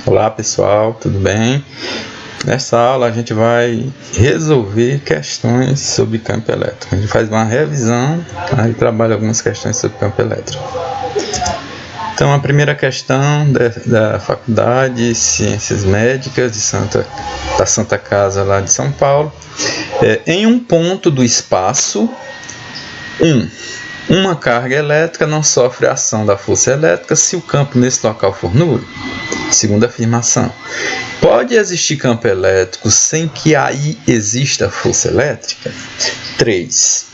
Olá pessoal, tudo bem? Nessa aula a gente vai resolver questões sobre campo elétrico. A gente faz uma revisão e trabalha algumas questões sobre campo elétrico. Então a primeira questão da Faculdade de Ciências Médicas da Santa Casa lá de São Paulo é: em um ponto do espaço, uma carga elétrica não sofre a ação da força elétrica se o campo nesse local for nulo. Segunda afirmação: pode existir campo elétrico sem que aí exista força elétrica? 3.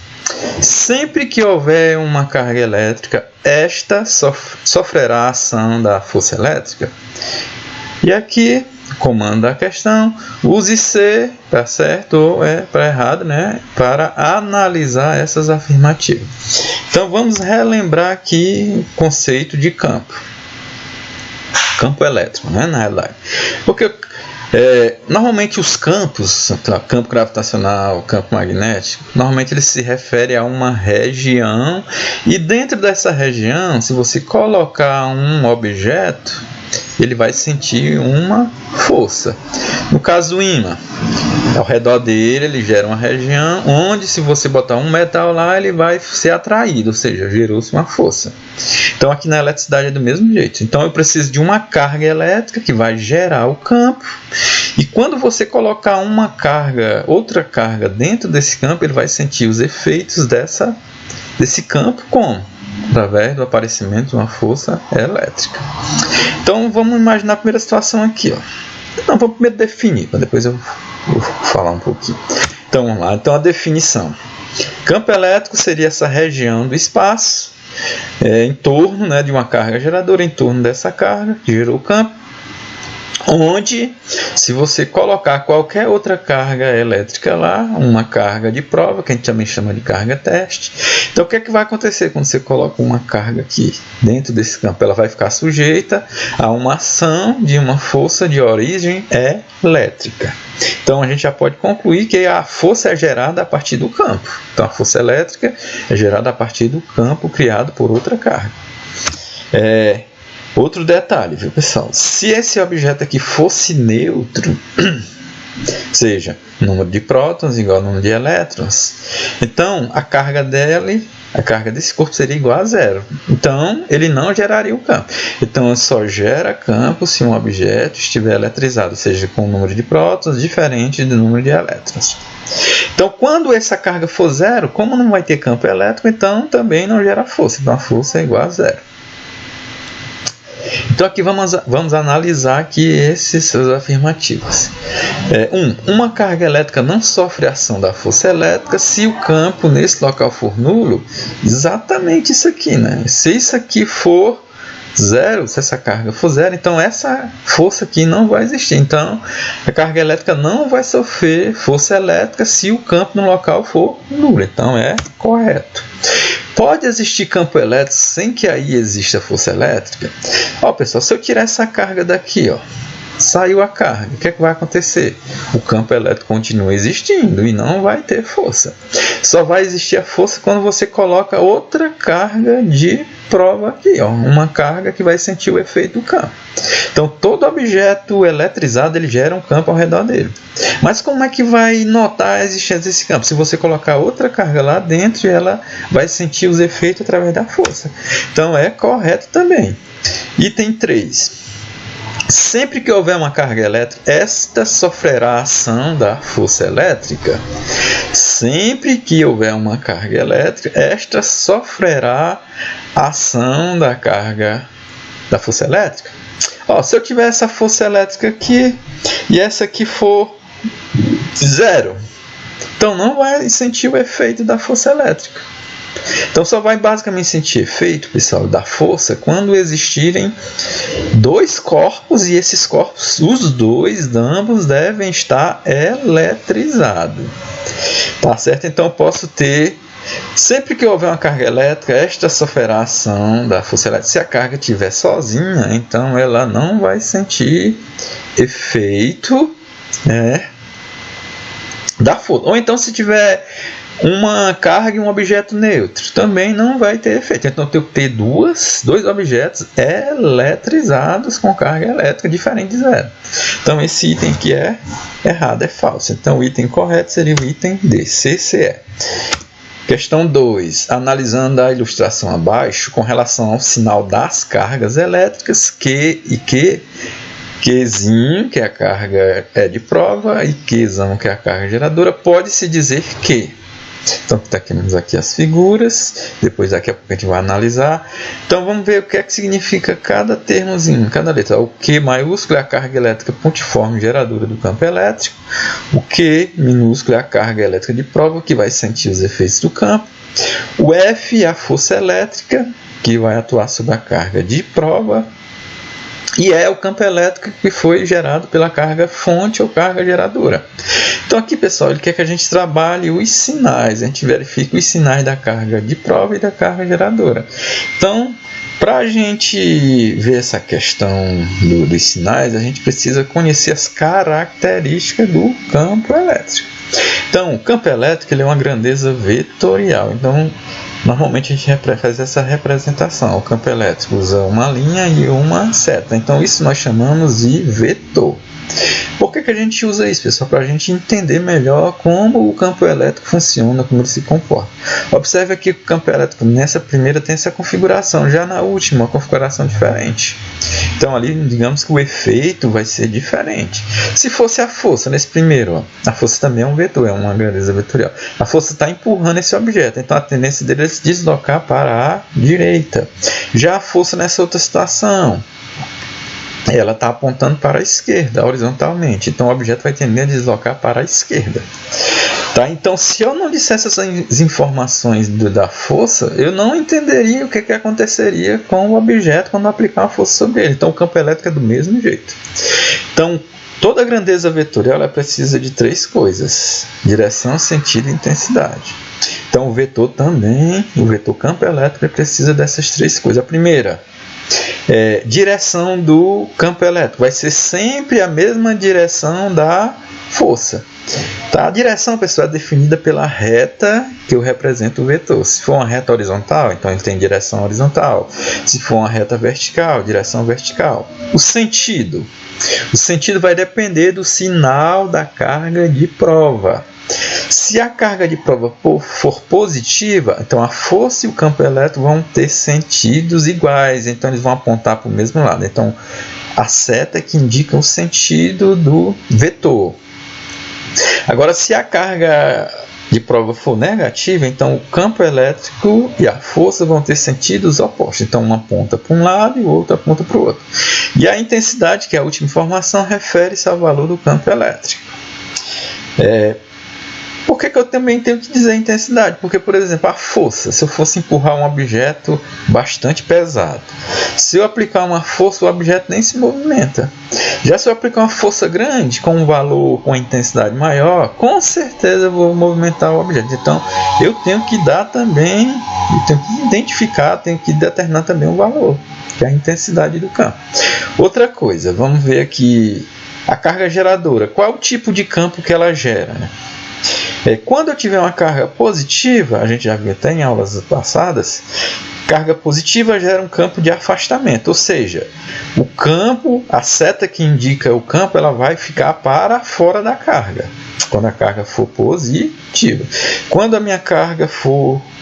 Sempre que houver uma carga elétrica, esta sofrerá a ação da força elétrica. E aqui, comando da questão, use C para certo ou para errado, né, para analisar essas afirmativas. Então vamos relembrar aqui o conceito de campo elétrico, né, na realidade. Porque normalmente os campos, campo gravitacional, campo magnético, normalmente ele se refere a uma região, e dentro dessa região, se você colocar um objeto, ele vai sentir uma força. No caso do ímã, ao redor dele ele gera uma região onde, se você botar um metal lá, ele vai ser atraído, ou seja, gerou-se uma força. Então aqui na eletricidade é do mesmo jeito. Então eu preciso de uma carga elétrica que vai gerar o campo, e quando você colocar outra carga dentro desse campo, ele vai sentir os efeitos desse campo como? Através do aparecimento de uma força elétrica. Então vamos imaginar a primeira situação aqui, Não, vamos primeiro definir, para depois eu vou falar um pouquinho. Então vamos lá. Então a definição: campo elétrico seria essa região do espaço em torno, né, de uma carga geradora, em torno dessa carga que gerou o campo, onde, se você colocar qualquer outra carga elétrica lá, uma carga de prova, que a gente também chama de carga teste. Então o que é que vai acontecer quando você coloca uma carga aqui dentro desse campo? Ela vai ficar sujeita a uma ação de uma força de origem elétrica. Então a gente já pode concluir que a força é gerada a partir do campo. Então a força elétrica é gerada a partir do campo criado por outra carga. Outro detalhe, viu, pessoal? Se esse objeto aqui fosse neutro, ou seja, número de prótons igual ao número de elétrons, então a carga desse corpo seria igual a zero. Então ele não geraria o campo. Então ele só gera campo se um objeto estiver eletrizado, ou seja, com um número de prótons diferente do número de elétrons. Então quando essa carga for zero, como não vai ter campo elétrico, então também não gera força. Então a força é igual a zero. Então aqui vamos analisar aqui esses afirmativos. Uma carga elétrica não sofre ação da força elétrica se o campo nesse local for nulo. Exatamente isso aqui, né? Se isso aqui for zero, se essa carga for zero, então essa força aqui não vai existir. Então a carga elétrica não vai sofrer força elétrica se o campo no local for nulo. Então é correto. Pode existir campo elétrico sem que aí exista força elétrica? Pessoal, se eu tirar essa carga daqui, saiu a carga, o que é que vai acontecer? O campo elétrico continua existindo e não vai ter força. Só vai existir a força quando você coloca outra carga de prova aqui, uma carga que vai sentir o efeito do campo. Então todo objeto eletrizado ele gera um campo ao redor dele. Mas como é que vai notar a existência desse campo? Se você colocar outra carga lá dentro, ela vai sentir os efeitos através da força. Então é correto também. Item 3. Sempre que houver uma carga elétrica, esta sofrerá a ação da força elétrica. Sempre que houver uma carga elétrica, esta sofrerá a ação da carga da força elétrica. Se eu tiver essa força elétrica aqui e essa aqui for zero, então não vai sentir o efeito da força elétrica. Então só vai basicamente sentir efeito, pessoal, da força quando existirem dois corpos, e esses corpos, ambos devem estar eletrizados. Tá certo? Então eu posso ter, sempre que houver uma carga elétrica, esta sofrerá a ação da força elétrica. Se a carga estiver sozinha, então ela não vai sentir efeito da força. Ou então se tiver uma carga e um objeto neutro, também não vai ter efeito. Então eu tenho que ter dois objetos eletrizados com carga elétrica diferente de zero. Então esse item que é errado, é falso. Então o item correto seria o item D, CCE. Questão 2. Analisando a ilustração abaixo com relação ao sinal das cargas elétricas Q e Q, Qzinho, que é a carga de prova, e Qzão, que é a carga geradora, pode-se dizer que... Então temos aqui as figuras, depois daqui a pouco a gente vai analisar. Então vamos ver o que é que significa cada termozinho, cada letra. O Q maiúsculo é a carga elétrica pontiforme geradora do campo elétrico. O Q minúsculo é a carga elétrica de prova, que vai sentir os efeitos do campo. O F é a força elétrica, que vai atuar sobre a carga de prova. E é o campo elétrico que foi gerado pela carga fonte ou carga geradora. Então aqui, pessoal, ele quer que a gente trabalhe os sinais. A gente verifique os sinais da carga de prova e da carga geradora. Então, para a gente ver essa questão dos sinais, a gente precisa conhecer as características do campo elétrico. Então, o campo elétrico ele é uma grandeza vetorial. Então, normalmente a gente faz essa representação. O campo elétrico usa uma linha e uma seta. Então isso nós chamamos de vetor. Por que a gente usa isso, pessoal? Para a gente entender melhor como o campo elétrico funciona, como ele se comporta. Observe aqui que o campo elétrico nessa primeira tem essa configuração, já na última uma configuração diferente. Então ali, digamos que o efeito vai ser diferente. Se fosse a força nesse primeiro, a força também é um vetor, é uma grandeza vetorial. A força está empurrando esse objeto, então a tendência dele é se deslocar para a direita. Já a força nessa outra situação, ela está apontando para a esquerda, horizontalmente. Então o objeto vai tender a deslocar para a esquerda. Tá? Então, se eu não dissesse essas informações da força, eu não entenderia o que aconteceria com o objeto quando aplicar uma força sobre ele. Então o campo elétrico é do mesmo jeito. Então, toda grandeza vetorial ela precisa de três coisas: direção, sentido e intensidade. Então o vetor também, o vetor campo elétrico precisa dessas três coisas. A primeira, direção do campo elétrico vai ser sempre a mesma direção da força. Tá? A direção, pessoal, é definida pela reta que eu represento o vetor. Se for uma reta horizontal, então ele tem direção horizontal. Se for uma reta vertical, direção vertical. O sentido vai depender do sinal da carga de prova. Se a carga de prova for positiva, então a força e o campo elétrico vão ter sentidos iguais, então eles vão apontar para o mesmo lado. Então a seta é que indica o sentido do vetor. Agora, se a carga de prova for negativa, então o campo elétrico e a força vão ter sentidos opostos. Então uma aponta para um lado e o outro aponta para o outro. E a intensidade, que é a última informação, refere-se ao valor do campo elétrico. Por que eu também tenho que dizer a intensidade? Porque, por exemplo, a força, se eu fosse empurrar um objeto bastante pesado, se eu aplicar uma força, o objeto nem se movimenta. Já se eu aplicar uma força grande, com um valor, com uma intensidade maior, com certeza eu vou movimentar o objeto. Então, eu tenho que dar também, eu tenho que identificar, tenho que determinar também o valor, que é a intensidade do campo. Outra coisa, vamos ver aqui a carga geradora. Qual é o tipo de campo que ela gera, né? Quando eu tiver uma carga positiva, a gente já viu até em aulas passadas, carga positiva gera um campo de afastamento, ou seja, o campo, a seta que indica o campo, ela vai ficar para fora da carga, quando a carga for positiva. Quando a minha carga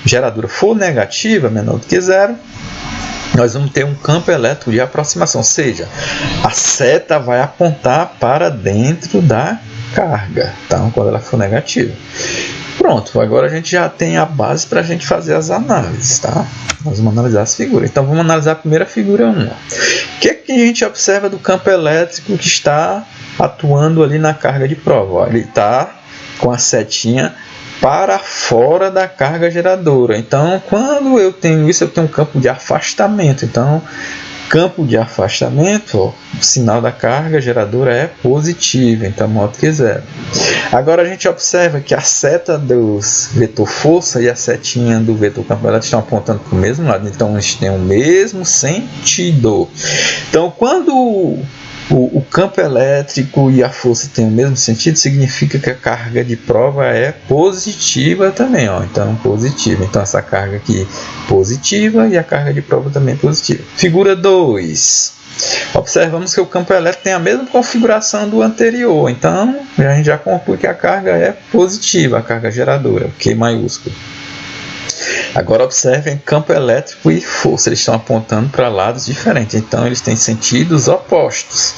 geradora for negativa, menor do que zero, nós vamos ter um campo elétrico de aproximação, ou seja, a seta vai apontar para dentro da carga, tá? Quando ela for negativa. Pronto, agora a gente já tem a base para a gente fazer as análises, tá? Nós vamos analisar as figuras. Então vamos analisar a primeira figura 1. O que a gente observa do campo elétrico que está atuando ali na carga de prova? Ó, ele está com a setinha para fora da carga geradora. Então, quando eu tenho isso, eu tenho um campo de afastamento. Então, campo de afastamento, ó, o sinal da carga geradora é positivo, então maior do que zero. Agora a gente observa que a seta do vetor força e a setinha do vetor campo elétrico estão apontando para o mesmo lado, então eles têm o mesmo sentido. Então, quando o campo elétrico e a força têm o mesmo sentido, significa que a carga de prova é positiva também, ó. Então, positiva. Então, essa carga aqui positiva e a carga de prova também positiva. Figura 2. Observamos que o campo elétrico tem a mesma configuração do anterior. Então, a gente já conclui que a carga é positiva, a carga geradora, Q maiúsculo. Agora observem campo elétrico e força, eles estão apontando para lados diferentes, então eles têm sentidos opostos.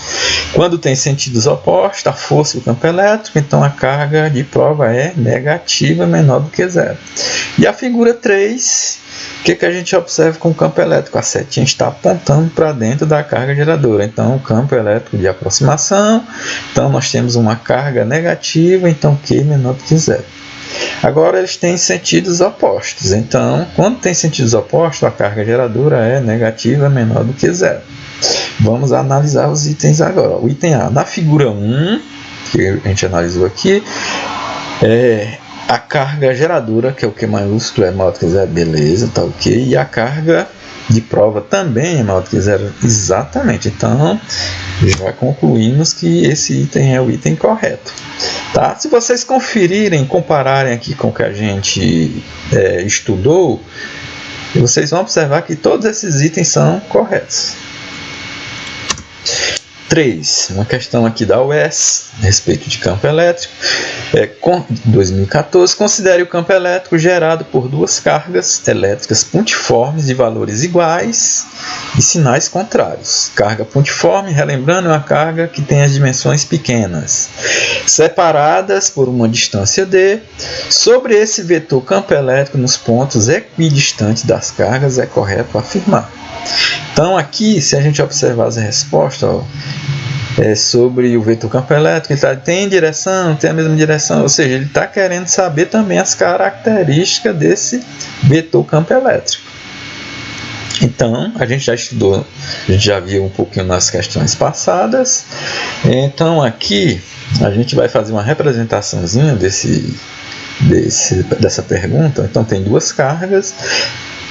Quando tem sentidos opostos, a força e o campo elétrico, então a carga de prova é negativa, menor do que zero. E a figura 3, o que a gente observa com o campo elétrico? A setinha está apontando para dentro da carga geradora, então o campo elétrico de aproximação, então nós temos uma carga negativa, então Q menor do que zero. Agora eles têm sentidos opostos, então quando tem sentidos opostos a carga geradora é negativa menor do que zero. Vamos analisar os itens agora. O item A, na figura 1, que a gente analisou aqui, a carga geradora, que é o Q maiúsculo, é maior do que zero, beleza, tá ok, e a carga de prova também é maior do que zero, exatamente, então já concluímos que esse item é o item correto. Tá? Se vocês conferirem, compararem aqui com o que a gente estudou, vocês vão observar que todos esses itens são corretos. 3. Uma questão aqui da UES a respeito de campo elétrico. 2014. Considere o campo elétrico gerado por duas cargas elétricas pontiformes de valores iguais e sinais contrários. Carga pontiforme, relembrando, é uma carga que tem as dimensões pequenas, separadas por uma distância d. Sobre esse vetor campo elétrico nos pontos equidistantes das cargas é correto afirmar. Então aqui, se a gente observar as respostas, sobre o vetor campo elétrico, ele tem direção, tem a mesma direção, ou seja, ele está querendo saber também as características desse vetor campo elétrico. Então, a gente já estudou, a gente já viu um pouquinho nas questões passadas. Então aqui, a gente vai fazer uma representaçãozinha dessa pergunta. Então tem duas cargas.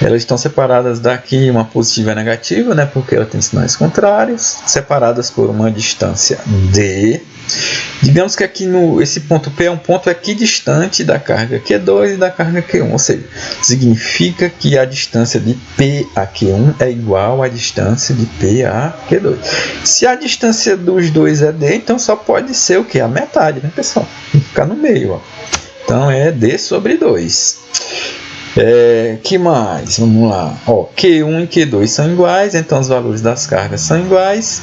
Elas estão separadas daqui, uma positiva e a negativa, né, porque ela tem sinais contrários, separadas por uma distância D. Digamos que aqui esse ponto P é um ponto equidistante da carga Q2 e da carga Q1, ou seja, significa que a distância de P a Q1 é igual à distância de P a Q2. Se a distância dos dois é D, então só pode ser o que? A metade, né, pessoal? Tem que ficar no meio, ó. Então é D sobre 2. Que mais? Vamos lá. Q1 e Q2 são iguais, então os valores das cargas são iguais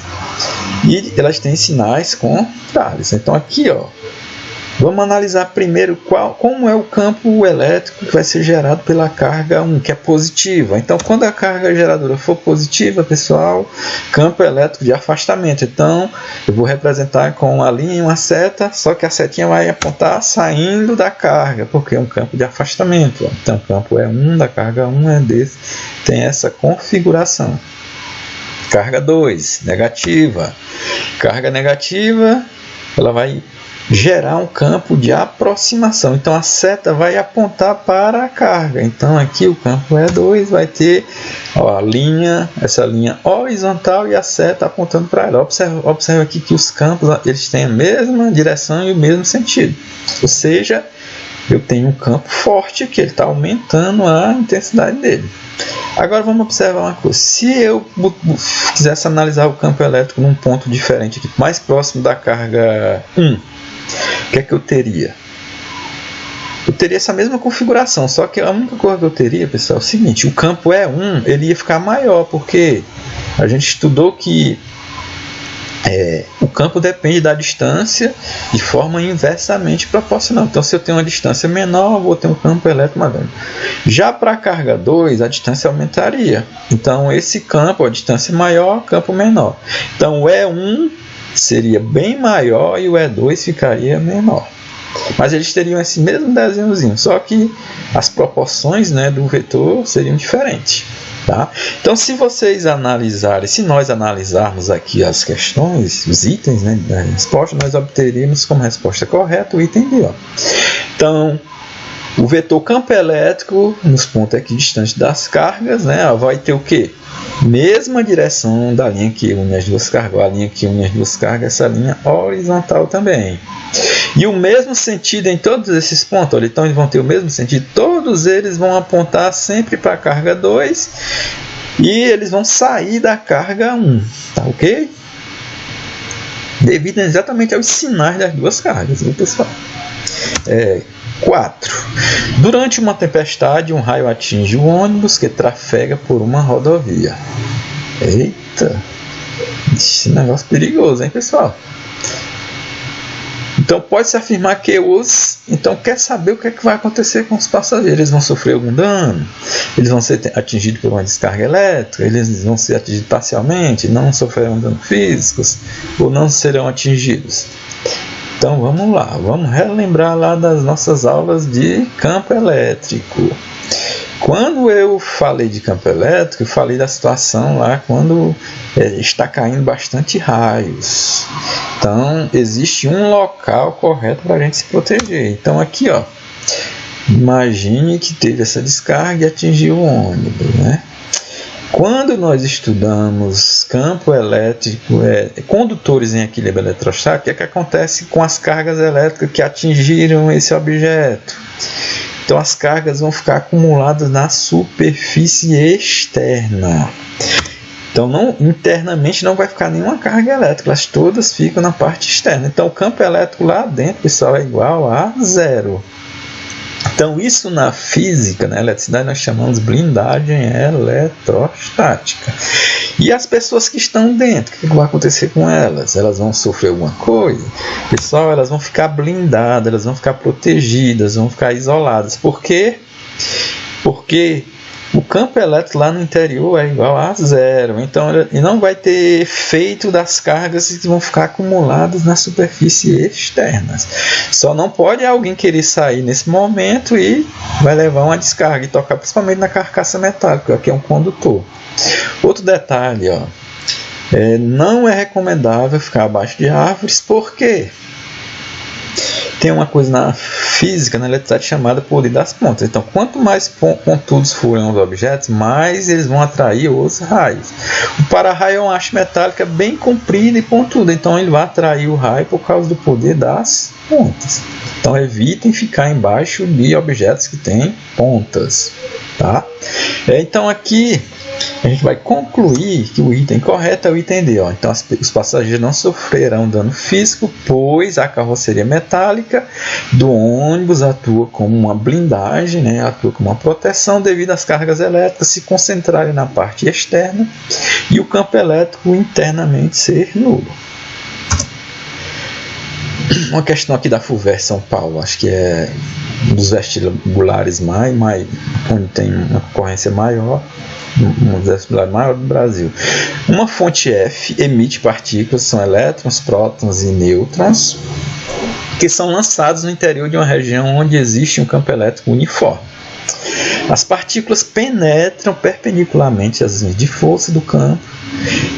e elas têm sinais contrários. Então aqui, vamos analisar primeiro como é o campo elétrico que vai ser gerado pela carga 1, que é positiva. Então, quando a carga geradora for positiva, pessoal, campo elétrico de afastamento. Então, eu vou representar com uma linha e uma seta, só que a setinha vai apontar saindo da carga, porque é um campo de afastamento. Então, o campo é 1, da carga 1 é desse, tem essa configuração. Carga 2, negativa. Carga negativa, ela vai gerar um campo de aproximação. Então a seta vai apontar para a carga. Então aqui o campo E2 vai ter essa linha horizontal e a seta apontando para ela. Observe aqui que os campos eles têm a mesma direção e o mesmo sentido. Ou seja, eu tenho um campo forte que ele está aumentando a intensidade dele. Agora vamos observar uma coisa. Se eu quisesse analisar o campo elétrico num ponto diferente, aqui, mais próximo da carga 1, o que é que eu teria? Eu teria essa mesma configuração, só que a única coisa que eu teria, pessoal, é o seguinte: o campo E1 ele ia ficar maior, porque a gente estudou que o campo depende da distância de forma inversamente proporcional. Então, se eu tenho uma distância menor, eu vou ter um campo elétrico maior. Já para a carga 2, a distância aumentaria. Então, esse campo, a distância maior, campo menor. Então, o E1 seria bem maior e o E2 ficaria menor. Mas eles teriam esse mesmo desenhozinho, só que as proporções, né, do vetor seriam diferentes. Tá? Então, se vocês analisarem, se nós analisarmos aqui as questões, os itens, né, da resposta, nós obteríamos como resposta correta o item B. Então, O vetor campo elétrico, nos pontos equidistantes das cargas, né, vai ter o quê? Mesma direção da linha que une as duas cargas, a linha que une as duas cargas, essa linha horizontal também. E o mesmo sentido em todos esses pontos, olha, então eles vão ter o mesmo sentido, todos eles vão apontar sempre para a carga 2 e eles vão sair da carga 1, tá ok? Devido exatamente aos sinais das duas cargas, viu, pessoal? 4. Durante uma tempestade, um raio atinge o ônibus que trafega por uma rodovia. Eita! Esse negócio perigoso, hein, pessoal? Então pode-se afirmar que então quer saber o que é que vai acontecer com os passageiros? Eles vão sofrer algum dano? Eles vão ser atingidos por uma descarga elétrica? Eles vão ser atingidos parcialmente? Não sofrerão danos físicos? Ou não serão atingidos? Então vamos lá, vamos relembrar lá das nossas aulas de campo elétrico. Quando eu falei de campo elétrico, eu falei da situação lá quando está caindo bastante raios. Então, existe um local correto para a gente se proteger. Então, aqui, ó, imagine que teve essa descarga e atingiu o ônibus, né? Quando nós estudamos campo elétrico, condutores em equilíbrio eletrostático, o que acontece com as cargas elétricas que atingiram esse objeto? Então as cargas vão ficar acumuladas na superfície externa. Então internamente não vai ficar nenhuma carga elétrica, elas todas ficam na parte externa. Então o campo elétrico lá dentro, pessoal, é igual a 0. Então isso na física, na eletricidade, nós chamamos de blindagem eletrostática. E as pessoas que estão dentro, o que vai acontecer com elas? Elas vão sofrer alguma coisa? Pessoal, elas vão ficar blindadas, elas vão ficar protegidas, vão ficar isoladas. Por quê? Porque o campo elétrico lá no interior é igual a 0. Então, ele não vai ter efeito das cargas que vão ficar acumuladas na superfície externa. Só não pode alguém querer sair nesse momento e vai levar uma descarga e tocar principalmente na carcaça metálica, que é um condutor. Outro detalhe, ó, não é recomendável ficar abaixo de árvores, por quê? Tem uma coisa na física, na eletricidade, chamada poder das pontas. Então, quanto mais pontudos forem os objetos, mais eles vão atrair os raios. O para-raio é uma haste metálica bem comprida e pontuda, então ele vai atrair o raio por causa do poder das pontas. Então, evitem ficar embaixo de objetos que têm pontas. Tá? Então, aqui a gente vai concluir que o item correto é o item D. Ó. Então, os passageiros não sofrerão dano físico, pois a carroceria metálica do ônibus atua como uma blindagem, né? Atua como uma proteção devido às cargas elétricas se concentrarem na parte externa e o campo elétrico internamente ser nulo. Uma questão aqui da FUVEST São Paulo, acho que é um dos vestibulares onde tem uma concorrência maior, um dos vestibulares maior do Brasil. Uma fonte F emite partículas, são elétrons, prótons e nêutrons, que são lançados no interior de uma região onde existe um campo elétrico uniforme. As partículas penetram perpendicularmente às linhas de força do campo.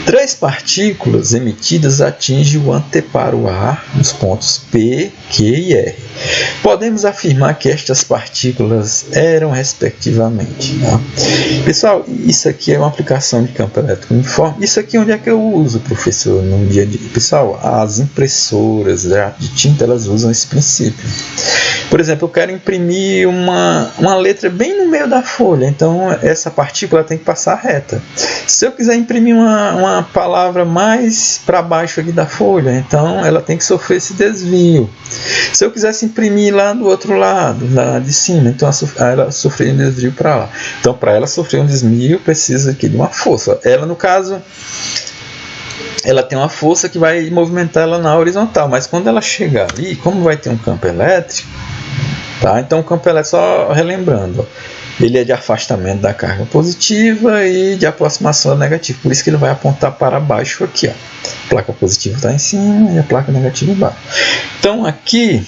3 partículas emitidas atingem o anteparo A nos pontos P, Q e R. Podemos afirmar que estas partículas eram respectivamente. Tá? Pessoal, isso aqui é uma aplicação de campo elétrico uniforme. Isso aqui onde é que eu uso, professor, no dia a dia? Pessoal, as impressoras de tinta, elas usam esse princípio. Por exemplo, eu quero imprimir uma letra bem no meio da folha, então essa partícula tem que passar reta. Se eu quiser imprimir uma palavra mais para baixo aqui da folha, então ela tem que sofrer esse desvio. Se eu quisesse imprimir lá do outro lado, lá de cima, então ela sofreria um desvio para lá. Então, para ela sofrer um desvio, precisa aqui de uma força. Ela, no caso, ela tem uma força que vai movimentar ela na horizontal, mas quando ela chegar ali, como vai ter um campo elétrico, tá? Então o campo elétrico, só relembrando, ó, ele é de afastamento da carga positiva e de aproximação da negativa, por isso que ele vai apontar para baixo aqui, ó. A placa positiva está em cima e a placa negativa embaixo. Então aqui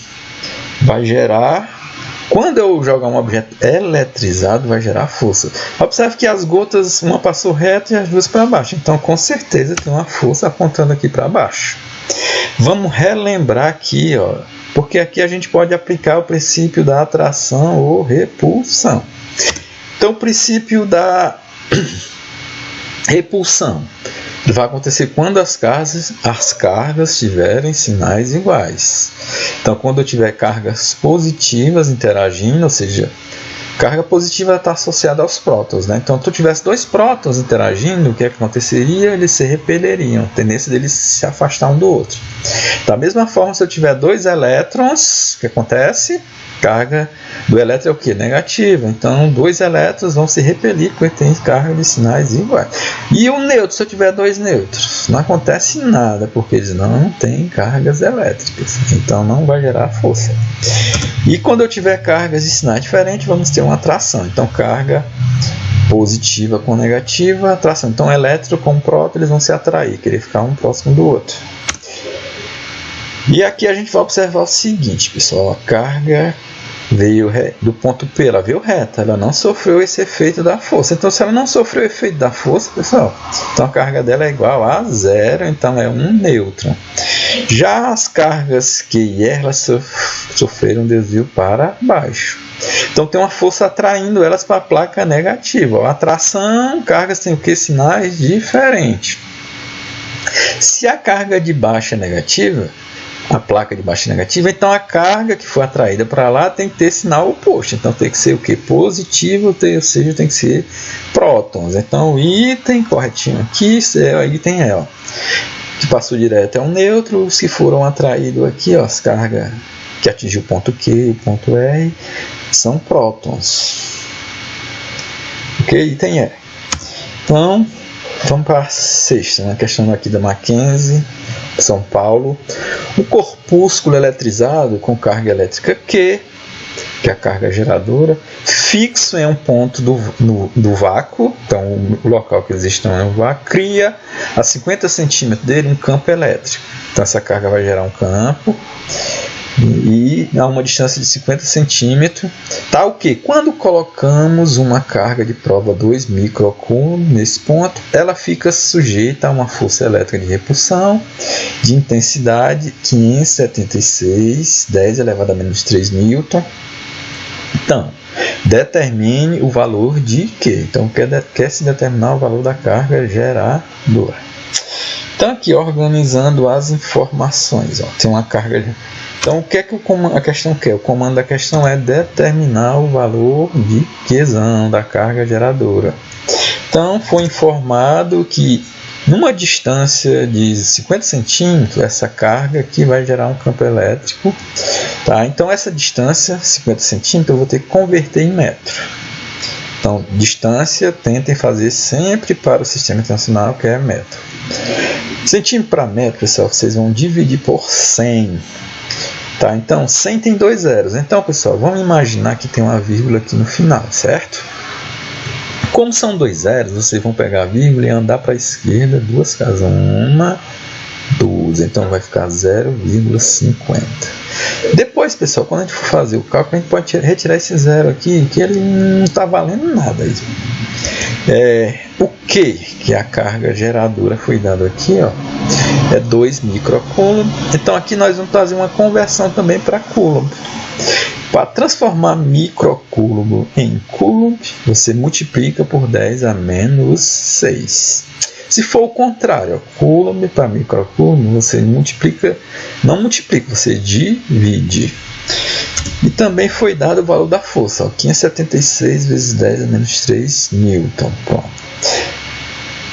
vai gerar Quando eu jogar um objeto eletrizado, vai gerar força. Observe que as gotas, uma passou reto e as duas para baixo. Então, com certeza, tem uma força apontando aqui para baixo. Vamos relembrar aqui, ó, porque aqui a gente pode aplicar o princípio da atração ou repulsão. Então, o princípio da repulsão vai acontecer quando as cargas tiverem sinais iguais. Então, quando eu tiver cargas positivas interagindo, ou seja, carga positiva está associada aos prótons, né? Então, se eu tivesse dois prótons interagindo, o que aconteceria? Eles se repeleriam, a tendência deles se afastar um do outro. Da mesma forma, se eu tiver dois elétrons, o que acontece? Carga do elétron é o que? Negativa. Então, dois elétrons vão se repelir porque tem carga de sinais iguais. E o nêutron, se eu tiver dois nêutrons, não acontece nada, porque eles não têm cargas elétricas. Então, não vai gerar força. E quando eu tiver cargas de sinais diferentes, vamos ter uma atração. Então, carga positiva com negativa, atração. Então, elétron com próton, eles vão se atrair, querer ficar um próximo do outro. E aqui a gente vai observar o seguinte, pessoal, a carga veio do ponto P, ela veio reta, ela não sofreu esse efeito da força. Então, se ela não sofreu o efeito da força, pessoal, então a carga dela é igual a zero, então é um nêutron. Já as cargas Q e R, elas sofreram um desvio para baixo. Então, tem uma força atraindo elas para a placa negativa. A atração, cargas têm o que? Sinais diferentes. Se a carga de baixo é negativa, a placa de baixo negativa, então a carga que foi atraída para lá tem que ter sinal oposto. Então tem que ser o que? Positivo, ou seja, tem que ser prótons. Então o item corretinho aqui é o item E, ó, que passou direto é um nêutron. Os que foram atraídos aqui, ó, as cargas que atingiu o ponto Q e o ponto R são prótons. Ok? Item E. Então, vamos para a sexta, né? Questão aqui da Mackenzie, São Paulo. O corpúsculo eletrizado com carga elétrica Q, que é a carga geradora, fixo em um ponto do vácuo, então o local que eles estão é um vácuo, cria a 50 centímetros dele um campo elétrico. Então essa carga vai gerar um campo e a uma distância de 50 centímetros, tal que quando colocamos uma carga de prova 2 microcoulombs nesse ponto, ela fica sujeita a uma força elétrica de repulsão de intensidade 576, 10 elevado a menos 3 newton. Então, determine o valor de Q. Então, quer se determinar o valor da carga geradora. Então, aqui organizando as informações, ó, tem uma carga. Então, o que é que a questão quer? O comando da questão é determinar o valor de Qzão da carga geradora. Então, foi informado que numa distância de 50 centímetros, essa carga aqui vai gerar um campo elétrico. Tá? Então, essa distância, 50 centímetros, eu vou ter que converter em metro. Então, distância, tentem fazer sempre para o sistema internacional, que é metro. Centímetro para metro, pessoal, vocês vão dividir por 100. Tá, então 100 tem dois zeros. Então, pessoal, vamos imaginar que tem uma vírgula aqui no final, certo? Como são dois zeros, vocês vão pegar a vírgula e andar para a esquerda duas casas. 1, 2. Então vai ficar 0,50. Depois, pessoal, quando a gente for fazer o cálculo, a gente pode retirar esse zero aqui, que ele não está valendo nada. O Q, que é a carga geradora, foi dado aqui, ó, é 2 microcoulomb. Então aqui nós vamos fazer uma conversão também para coulomb. Para transformar microcoulomb em coulomb, você multiplica por 10 a menos 6. Se for o contrário, coulomb para microcoulomb, você não multiplica, você divide. E também foi dado o valor da força, ó, 576 vezes 10 a menos 3 newton. Pronto.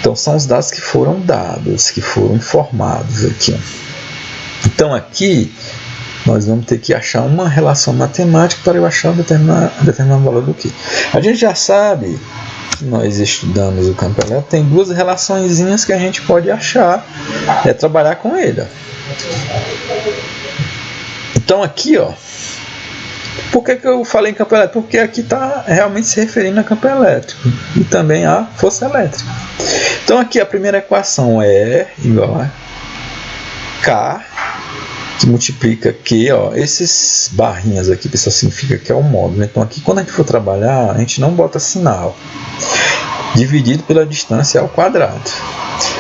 Então são os dados que foram dados, que foram informados aqui. Então aqui nós vamos ter que achar uma relação matemática para eu achar determinado valor do Q. A gente já sabe que nós estudamos o campo elétrico, tem duas relaçõezinhas que a gente pode achar, trabalhar com ele. Então aqui, ó, por que eu falei em campo elétrico? Porque aqui está realmente se referindo a campo elétrico e também a força elétrica. Então aqui a primeira equação é igual a K que multiplica Q, ó, esses barrinhas aqui, pessoal, significa que é o módulo. Então aqui, quando a gente for trabalhar, a gente não bota sinal, dividido pela distância ao quadrado.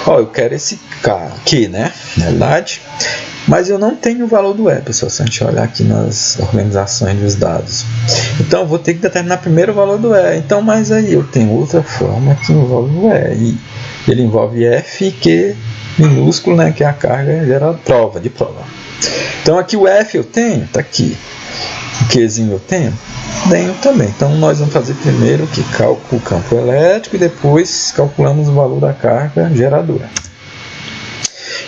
Ó, eu quero esse Q, né, na verdade, mas eu não tenho o valor do E, pessoal, se a gente olhar aqui nas organizações dos dados. Então eu vou ter que determinar primeiro o valor do E. Então, mas aí eu tenho outra forma que envolve o E, e ele envolve F e Q minúsculo, né, que é a carga de prova. Então aqui o F eu tenho, está aqui. O Qzinho eu tenho também. Então nós vamos fazer primeiro que cálculo o campo elétrico e depois calculamos o valor da carga geradora.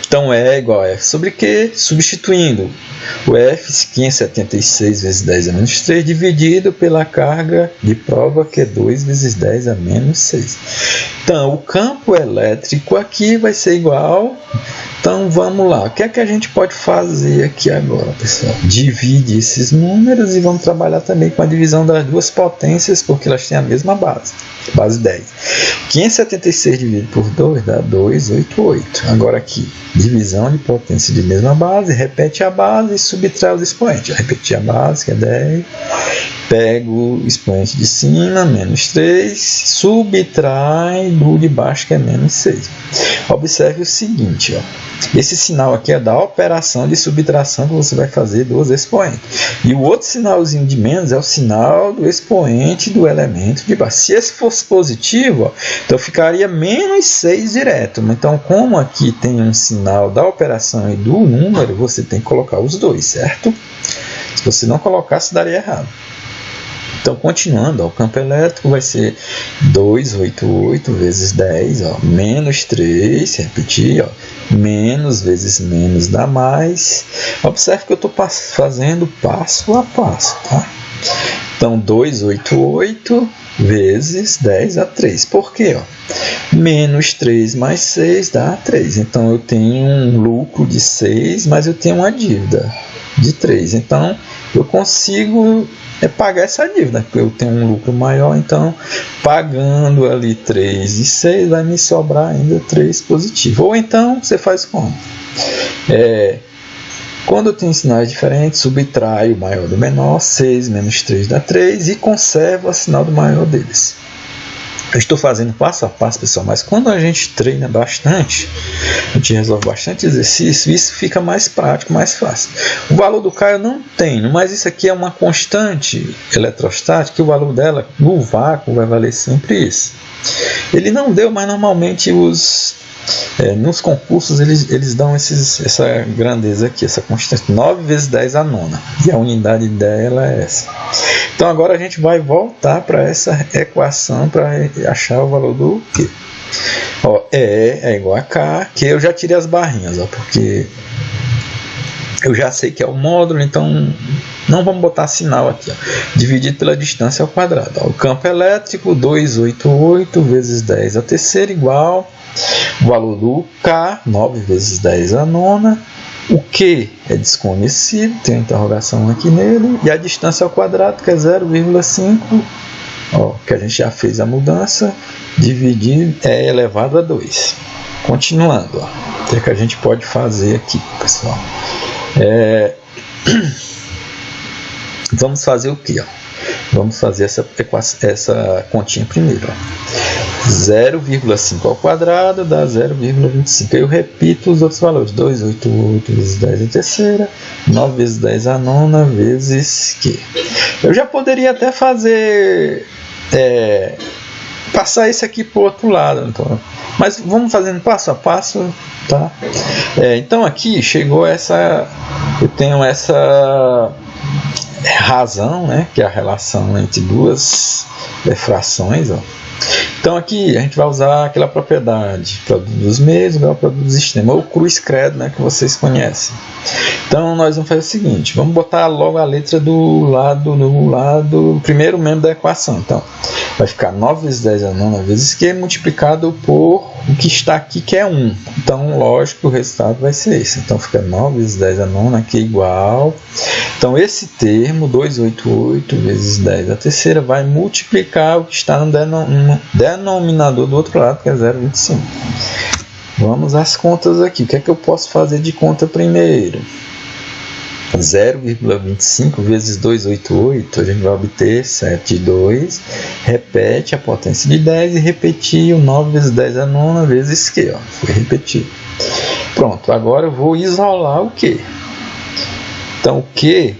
Então E igual a F sobre Q, substituindo o F, 576 vezes 10 a menos 3, dividido pela carga de prova, que é 2 vezes 10 a menos 6. Então, o campo elétrico aqui vai ser igual. Então, vamos lá. O que é que a gente pode fazer aqui agora, pessoal? Divide esses números e vamos trabalhar também com a divisão das duas potências, porque elas têm a mesma base 10. 576 dividido por 2 dá 288. Agora aqui, divisão de potência de mesma base, repete a base e subtrai os expoentes. Repetir a base, que é 10. Pego o expoente de cima, menos 3, subtrai do de baixo, que é menos 6. Observe o seguinte, ó. Esse sinal aqui é da operação de subtração que você vai fazer dos expoentes. E o outro sinalzinho de menos é o sinal do expoente do elemento de baixo. Se esse fosse positivo, ó, então ficaria menos 6 direto. Então, como aqui tem um sinal da operação e do número, você tem que colocar os dois, certo? Se você não colocasse, daria errado. Então, continuando, ó, o campo elétrico vai ser 288 vezes 10, ó, menos 3, repetir, ó, menos vezes menos dá mais. Observe que eu estou fazendo passo a passo, tá? Então, 288 vezes 10 a 3. Por quê? Ó? Menos 3 mais 6 dá 3. Então, eu tenho um lucro de 6, mas eu tenho uma dívida de 3. Então, eu consigo pagar essa dívida, porque eu tenho um lucro maior. Então, pagando ali 3 e 6, vai me sobrar ainda 3 positivo. Ou então, você faz como? Quando eu tenho sinais diferentes, subtrai o maior do menor, 6 menos 3 dá 3, e conserva o sinal do maior deles. Eu estou fazendo passo a passo, pessoal, mas quando a gente treina bastante, a gente resolve bastante exercício, isso fica mais prático, mais fácil. O valor do K eu não tenho, mas isso aqui é uma constante eletrostática, o valor dela no vácuo vai valer sempre isso. Ele não deu, mas normalmente nos concursos eles dão essa grandeza aqui, essa constante, 9 vezes 10 a nona, e a unidade dela é essa. Então agora a gente vai voltar para essa equação para achar o valor do Q. Ó, E é igual a K, que eu já tirei as barrinhas, ó, porque eu já sei que é o módulo, então não vamos botar sinal aqui, ó, dividido pela distância ao quadrado. Ó, o campo elétrico, 288 vezes 10 a terceira igual o valor do K, 9 vezes 10 a nona. O Q é desconhecido, tem uma interrogação aqui nele, e a distância ao quadrado, que é 0,5, que a gente já fez a mudança, dividir é elevado a 2. Continuando, ó, o que a gente pode fazer aqui, pessoal? Vamos fazer o que? Vamos fazer essa continha primeiro. 0,5 ao quadrado dá 0,25. Eu repito os outros valores. 288 vezes 10 a terceira, 9 vezes 10 a nona, vezes Q. Eu já poderia até fazer... passar esse aqui para o outro lado. Então, mas vamos fazendo passo a passo, tá? Então aqui chegou eu tenho essa razão, né, que é a relação entre duas frações, ó. Então aqui a gente vai usar aquela propriedade, produto dos meios igual ao produto dos extremos, ou cruz credo, né, que vocês conhecem. Então nós vamos fazer o seguinte, vamos botar logo a letra do primeiro membro da equação. Então vai ficar 9 vezes 10 a nona vezes Q multiplicado por o que está aqui, que é 1. Então lógico que o resultado vai ser esse. Então fica 9 vezes 10 a nona, que é igual. Então esse termo, 288 vezes 10 a terceira, vai multiplicar o que está no denominador do outro lado, que é 0,25. Vamos às contas aqui. O que é que eu posso fazer de conta primeiro? 0,25 vezes 288, a gente vai obter 7,2. Repete a potência de 10 e repetir o 9 vezes 10 a nona vezes Q. Ó, foi repetido. Pronto, agora eu vou isolar o Q. Então, o Q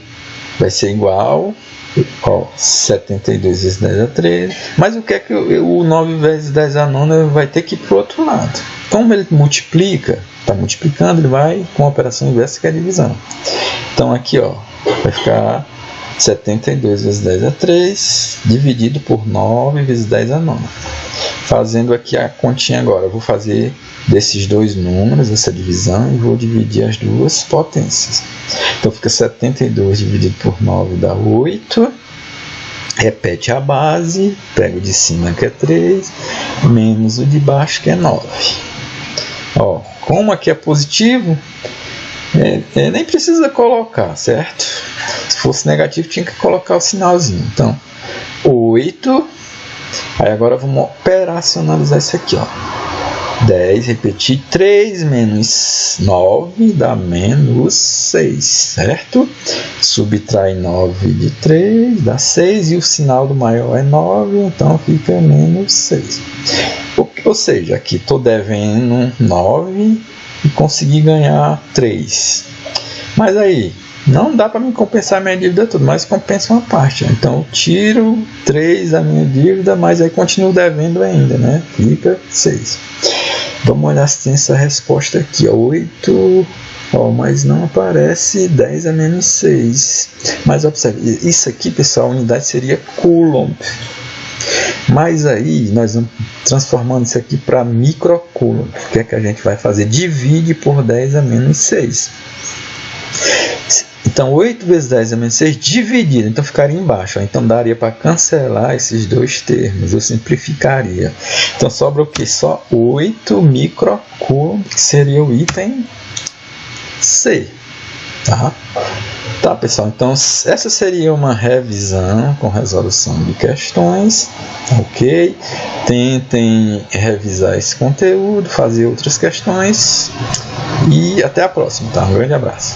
vai ser igual a 72 vezes 10 a 13. Mas o que é que o 9 vezes 10 a nona vai ter que ir para o outro lado? Como ele multiplica, está multiplicando, ele vai com a operação inversa, que é a divisão. Então, aqui ó, vai ficar 72 vezes 10 a 3, dividido por 9 vezes 10 a nona. Fazendo aqui a continha agora, eu vou fazer desses dois números, essa divisão, e vou dividir as duas potências. Então, fica 72 dividido por 9 dá 8. Repete a base, pega o de cima que é 3, menos o de baixo que é 9. Ó, como aqui é positivo, nem precisa colocar, certo? Se fosse negativo, tinha que colocar o sinalzinho. Então, 8. Aí agora vamos operacionalizar isso aqui, ó. 10, repetir, 3 menos 9 dá menos 6, certo? Subtrai 9 de 3, dá 6, e o sinal do maior é 9, então fica menos 6. Ou seja, aqui estou devendo 9 e consegui ganhar 3. Mas aí, não dá para me compensar a minha dívida toda, mas compensa uma parte. Então, eu tiro 3 da minha dívida, mas aí continuo devendo ainda, né? Fica 6. Vamos olhar se tem essa resposta aqui, ó, 8, ó, mas não aparece 10 a menos 6. Mas observe, isso aqui, pessoal, a unidade seria Coulomb. Mas aí, nós vamos transformando isso aqui para microcoulomb. O que é que a gente vai fazer? Divide por 10 a menos 6. Então, 8 vezes 10 a menos 6 dividido, então ficaria embaixo. Ó. Então, daria para cancelar esses dois termos, eu simplificaria. Então, sobra o que? Só 8 microcoulomb, que seria o item C. Tá, pessoal? Então, essa seria uma revisão com resolução de questões. Ok? Tentem revisar esse conteúdo, fazer outras questões. E até a próxima, tá? Um grande abraço.